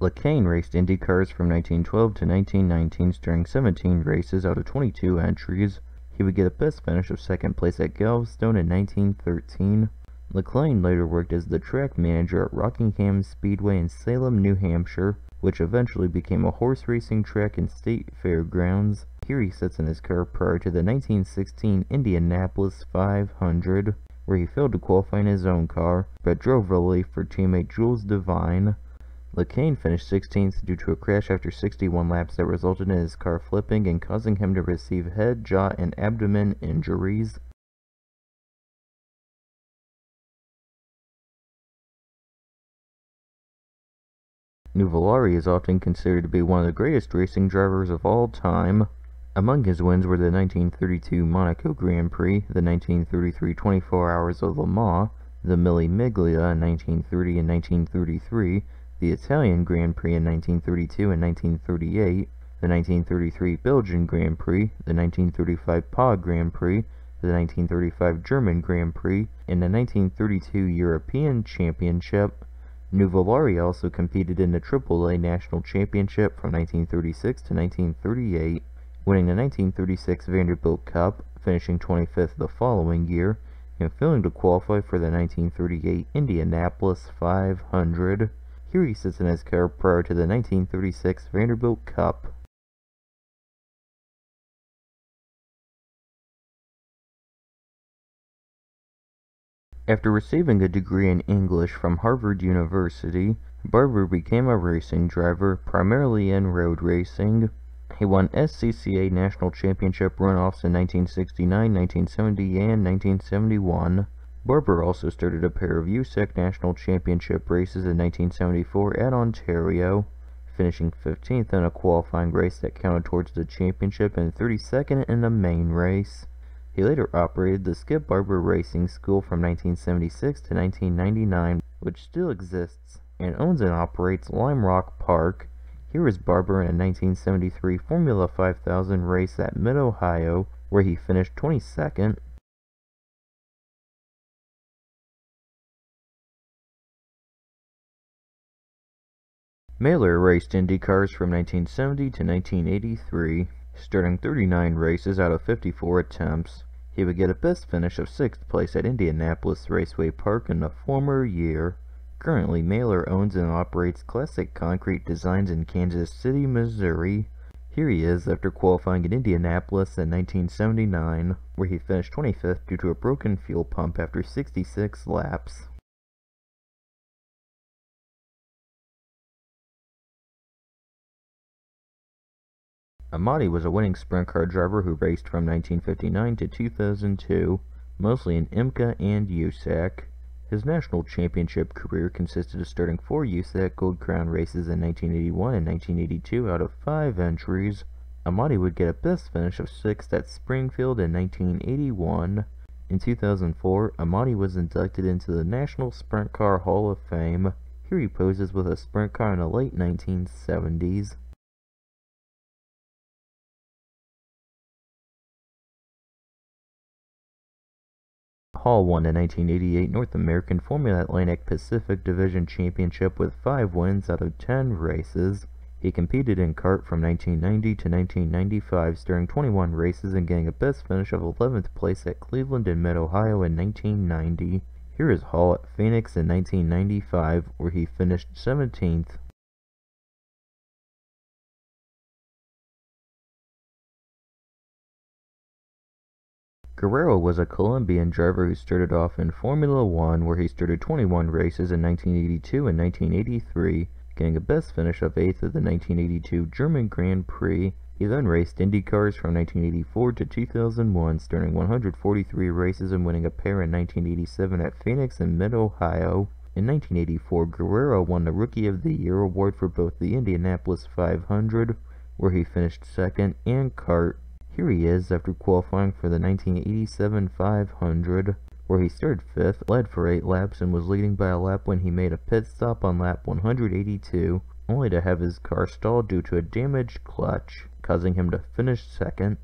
LeCain raced IndyCars from 1912 to 1919, starting 17 races out of 22 entries. He would get a best finish of second place at Galveston in 1913. LeCain later worked as the track manager at Rockingham Speedway in Salem, New Hampshire, which eventually became a horse racing track and state fairgrounds. Here he sits in his car prior to the 1916 Indianapolis 500, where he failed to qualify in his own car, but drove relief for teammate Jules Devine. LeCain finished 16th due to a crash after 61 laps that resulted in his car flipping and causing him to receive head, jaw, and abdomen injuries. Nuvolari is often considered to be one of the greatest racing drivers of all time. Among his wins were the 1932 Monaco Grand Prix, the 1933 24 Hours of Le Mans, the Mille Miglia in 1930 and 1933, the Italian Grand Prix in 1932 and 1938, the 1933 Belgian Grand Prix, the 1935 Pau Grand Prix, the 1935 German Grand Prix, and the 1932 European Championship. Nuvolari also competed in the AAA National Championship from 1936 to 1938, winning the 1936 Vanderbilt Cup, finishing 25th the following year, and failing to qualify for the 1938 Indianapolis 500. Here he sits in his car prior to the 1936 Vanderbilt Cup. After receiving a degree in English from Harvard University, Barber became a racing driver, primarily in road racing. He won SCCA National Championship runoffs in 1969, 1970, and 1971. Barber also started a pair of USAC National Championship races in 1974 at Ontario, finishing 15th in a qualifying race that counted towards the championship and 32nd in the main race. He later operated the Skip Barber Racing School from 1976 to 1999, which still exists, and owns and operates Lime Rock Park. Here is Barber in a 1973 Formula 5000 race at Mid-Ohio, where he finished 22nd. Mahler raced IndyCars from 1970 to 1983, starting 39 races out of 54 attempts. He would get a best finish of 6th place at Indianapolis Raceway Park in the former year. Currently, Mahler owns and operates Classic Concrete Designs in Kansas City, Missouri. Here he is after qualifying in Indianapolis in 1979, where he finished 25th due to a broken fuel pump after 66 laps. Amati was a winning sprint car driver who raced from 1959 to 2002, mostly in IMCA and USAC. His national championship career consisted of starting 4 USAC Gold Crown races in 1981 and 1982 out of 5 entries. Amati would get a best finish of 6th at Springfield in 1981. In 2004, Amati was inducted into the National Sprint Car Hall of Fame. Here he poses with a sprint car in the late 1970s. Hall won the 1988 North American Formula Atlantic Pacific Division Championship with 5 wins out of 10 races. He competed in kart from 1990 to 1995, starting 21 races and getting a best finish of 11th place at Cleveland and Mid-Ohio in 1990. Here is Hall at Phoenix in 1995, where he finished 17th. Guerrero was a Colombian driver who started off in Formula One, where he started 21 races in 1982 and 1983, getting a best finish of 8th at the 1982 German Grand Prix. He then raced IndyCars from 1984 to 2001, starting 143 races and winning a pair in 1987 at Phoenix and Mid-Ohio. In 1984, Guerrero won the Rookie of the Year award for both the Indianapolis 500, where he finished 2nd, and kart. Here he is after qualifying for the 1987 500, where he started 5th, led for 8 laps, and was leading by a lap when he made a pit stop on lap 182, only to have his car stalled due to a damaged clutch, causing him to finish 2nd.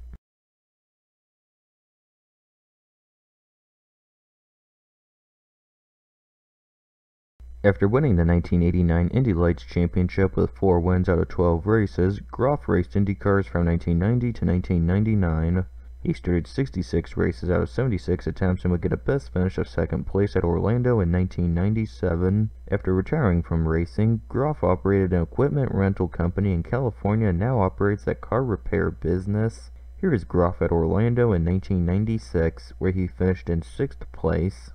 After winning the 1989 Indy Lights Championship with 4 wins out of 12 races, Groff raced IndyCars from 1990 to 1999. He started 66 races out of 76 attempts and would get a best finish of 2nd place at Orlando in 1997. After retiring from racing, Groff operated an equipment rental company in California and now operates a car repair business. Here is Groff at Orlando in 1996, where he finished in 6th place.